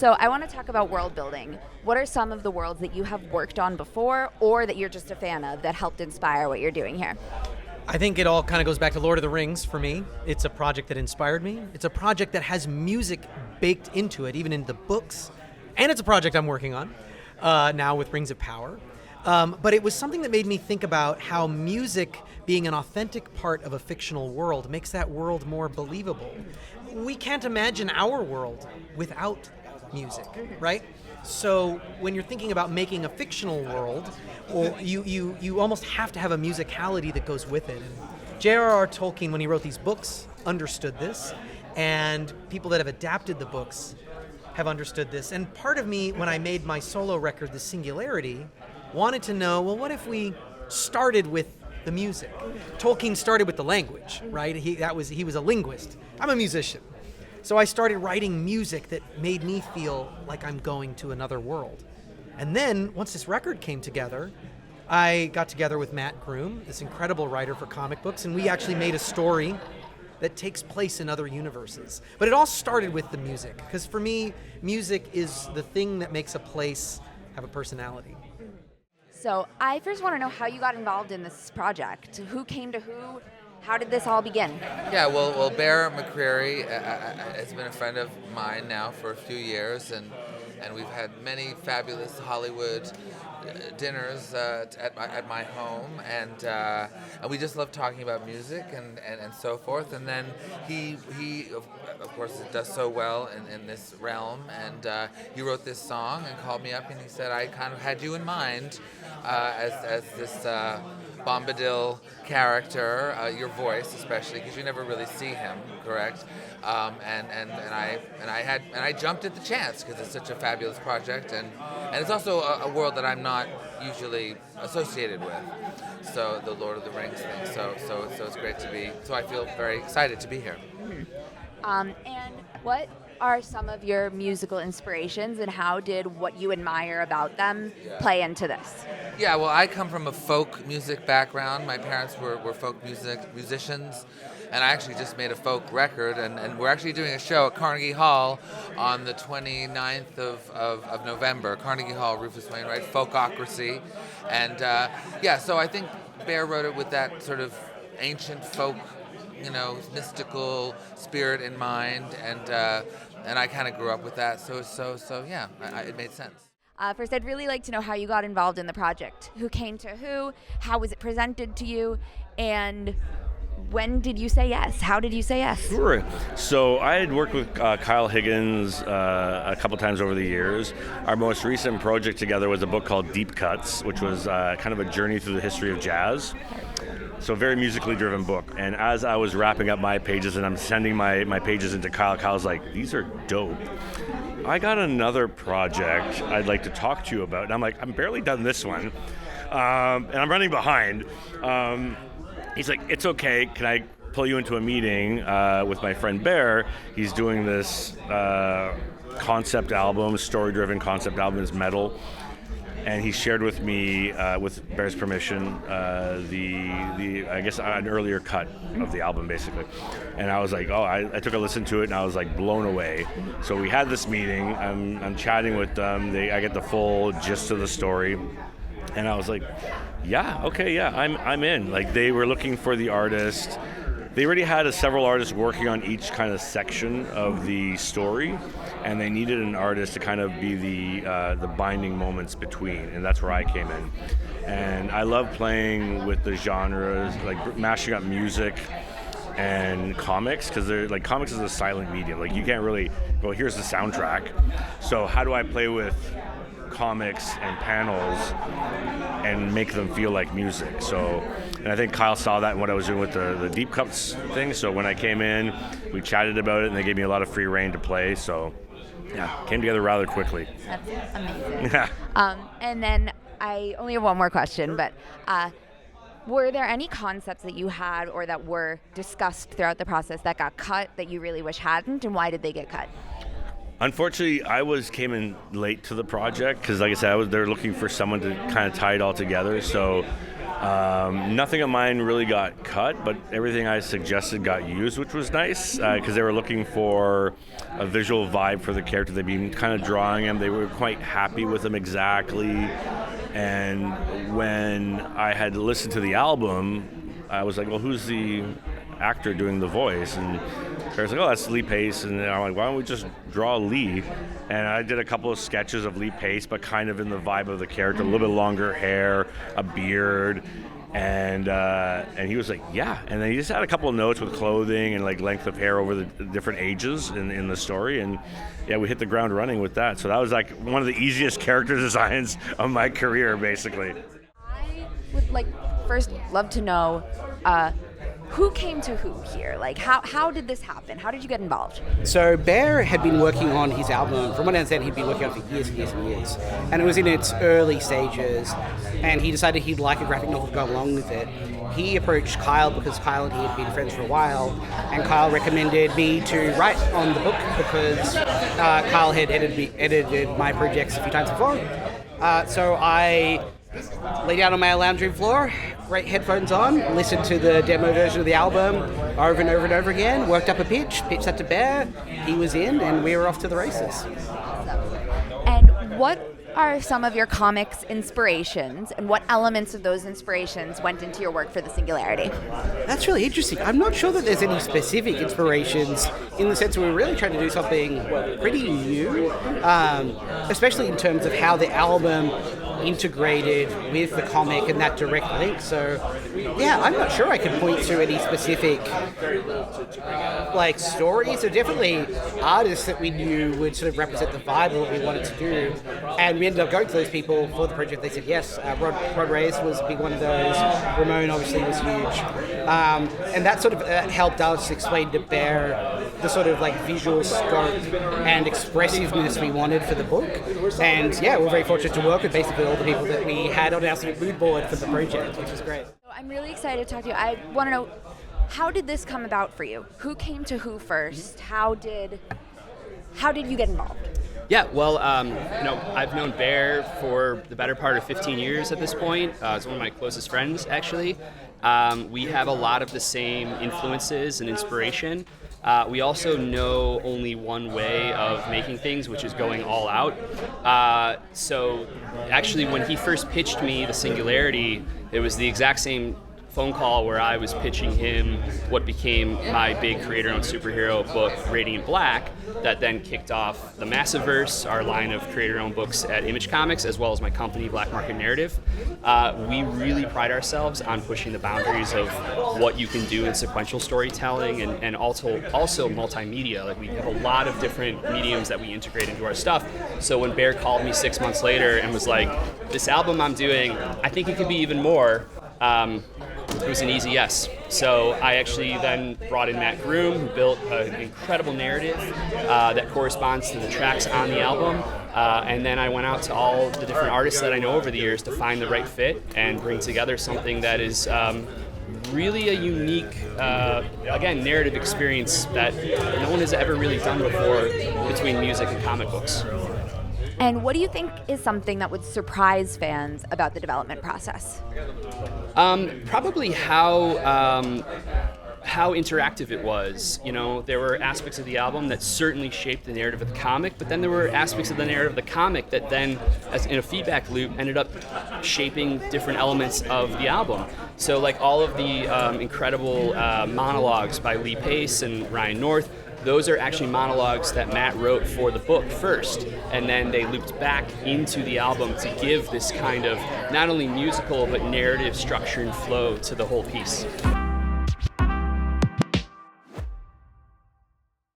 So I want to talk about world building. What are some of the worlds that you have worked on before or that you're just a fan of that helped inspire what you're doing here? I think it all kind of goes back to Lord of the Rings for me. It's a project that inspired me. It's a project that has music baked into it, even in the books. And it's a project I'm working on now with Rings of Power. But it was something that made me think about how music, being an authentic part of a fictional world, makes that world more believable. We can't imagine our world without music, right? So when you're thinking about making a fictional world, well, you almost have to have a musicality that goes with it. And J.R.R. Tolkien, when he wrote these books, understood this, and people that have adapted the books have understood this. And part of me, when I made my solo record, The Singularity, wanted to know, well, what if we started with the music? Tolkien started with the language, right? He was a linguist. I'm a musician. So I started writing music that made me feel like I'm going to another world. And then, once this record came together, I got together with Groom, this incredible writer for comic books, and we actually made a story that takes place in other universes. But it all started with the music, because for me, music is the thing that makes a place have a personality. So I first want to know how you got involved in this project. Who came to who? How did this all begin? Yeah, well, Bear McCreary has been a friend of mine now for a few years, and we've had many fabulous Hollywood dinners at my home, and we just love talking about music and so forth. And then he of course does so well in this realm, and he wrote this song and called me up and he said, I kind of had you in mind as this Bombadil character, your voice especially, because you never really see him, correct? And I jumped at the chance because it's such a fabulous project, and it's also a world that I'm not usually associated with. So the Lord of the Rings thing. So it's great to be. So I feel very excited to be here. And what are some of your musical inspirations, and how did what you admire about them play into this? Yeah, well, I come from a folk music background. My parents were folk musicians, and I actually just made a folk record, and we're actually doing a show at Carnegie Hall on the 29th of November. Carnegie Hall, Rufus Wainwright, Folkocracy. And so I think Bear wrote it with that sort of ancient folk, mystical spirit in mind, and I kind of grew up with that, so it made sense. First, I'd really like to know how you got involved in the project. Who came to who? How was it presented to you? And when did you say yes? How did you say yes? Sure. So I had worked with Kyle Higgins a couple times over the years. Our most recent project together was a book called Deep Cuts, which was kind of a journey through the history of jazz. So a very musically driven book. And as I was wrapping up my pages and I'm sending my pages into Kyle, Kyle's like, these are dope. I got another project I'd like to talk to you about. And I'm like, I'm barely done this one. And I'm running behind. He's like, it's okay. Can I pull you into a meeting with my friend Bear? He's doing this concept album, story-driven concept album, is metal. And he shared with me, with Bear's permission, I guess an earlier cut of the album, basically. And I was like, I took a listen to it, and I was like blown away. So we had this meeting. I'm chatting with them. I get the full gist of the story, and I was like, I'm in. Like, they were looking for the artist. They already had several artists working on each kind of section of the story, and they needed an artist to kind of be the binding moments between, and that's where I came in. And I love playing with the genres, like mashing up music and comics, because they're like, comics is a silent medium. Like, you can't really go, here's the soundtrack. So how do I play with comics and panels and make them feel like music? So, and I think Kyle saw that in what I was doing with the Deep Cuts thing. So when I came in, we chatted about it, and they gave me a lot of free reign to play. So came together rather quickly. That's amazing. And then I only have one more question, but were there any concepts that you had or that were discussed throughout the process that got cut that you really wish hadn't, and why did they get cut? Unfortunately, I came in late to the project because, like I said, they're looking for someone to kind of tie it all together. So Nothing of mine really got cut, but everything I suggested got used, which was nice because they were looking for a visual vibe for the character. They'd been kind of drawing him. They were quite happy with him exactly. And when I had listened to the album, I was like, well, who's the actor doing the voice? And Pérez was like, oh, that's Lee Pace. And I'm like, why don't we just draw Lee? And I did a couple of sketches of Lee Pace, but kind of in the vibe of the character, a little bit longer hair, a beard. And he was like, yeah. And then he just had a couple of notes with clothing and like length of hair over the different ages in the story. And yeah, we hit the ground running with that. So that was like one of the easiest character designs of my career, basically. I would first love to know who came to who here? Like, how did this happen? How did you get involved? So Bear had been working on his album, from what I understand, he'd been working on it for years and years and years. And it was in its early stages, and he decided he'd like a graphic novel to go along with it. He approached Kyle because Kyle and he had been friends for a while, and Kyle recommended me to write on the book because Kyle had edited my projects a few times before. So I lay down on my lounge room floor, great headphones on, listened to the demo version of the album over and over and over again, worked up a pitched that to Bear, he was in, and we were off to the races. And what are some of your comics inspirations, and what elements of those inspirations went into your work for the Singularity? That's really interesting. I'm not sure that there's any specific inspirations in the sense that we're really trying to do something pretty new, especially in terms of how the album integrated with the comic and that direct link. So yeah, I'm not sure I can point to any specific stories. There are definitely artists that we knew would sort of represent the vibe of what we wanted to do, and we ended up going to those people for the project. They said yes. Rod Reyes was a big one of those. Ramón obviously was huge, and that sort of helped us explain to Bear the sort of visual scope and expressiveness we wanted for the book. And yeah, we're very fortunate to work with basically all the people that we had on our sort of mood board for the project, which was great. I'm really excited to talk to you. I want to know, how did this come about for you? Who came to who first? How did you get involved? Yeah, well, I've known Bear for the better part of 15 years at this point. He's one of my closest friends, actually. We have a lot of the same influences and inspiration. We also know only one way of making things, which is going all out. So actually, when he first pitched me the Singularity, it was the exact same phone call where I was pitching him what became my big creator-owned superhero book, Radiant Black, that then kicked off the Massiverse, our line of creator-owned books at Image Comics, as well as my company, Black Market Narrative. We really pride ourselves on pushing the boundaries of what you can do in sequential storytelling and also multimedia. We have a lot of different mediums that we integrate into our stuff. So when Bear called me 6 months later and was like, this album I'm doing, I think it could be even more, it was an easy yes. So I actually then brought in Matt Groom, who built an incredible narrative that corresponds to the tracks on the album. And then I went out to all the different artists that I know over the years to find the right fit and bring together something that is really a unique, narrative experience that no one has ever really done before between music and comic books. And what do you think is something that would surprise fans about the development process? Probably how interactive it was. There were aspects of the album that certainly shaped the narrative of the comic, but then there were aspects of the narrative of the comic that then, as in a feedback loop, ended up shaping different elements of the album. So all of the incredible monologues by Lee Pace and Ryan North, those are actually monologues that Matt wrote for the book first, and then they looped back into the album to give this kind of not only musical but narrative structure and flow to the whole piece.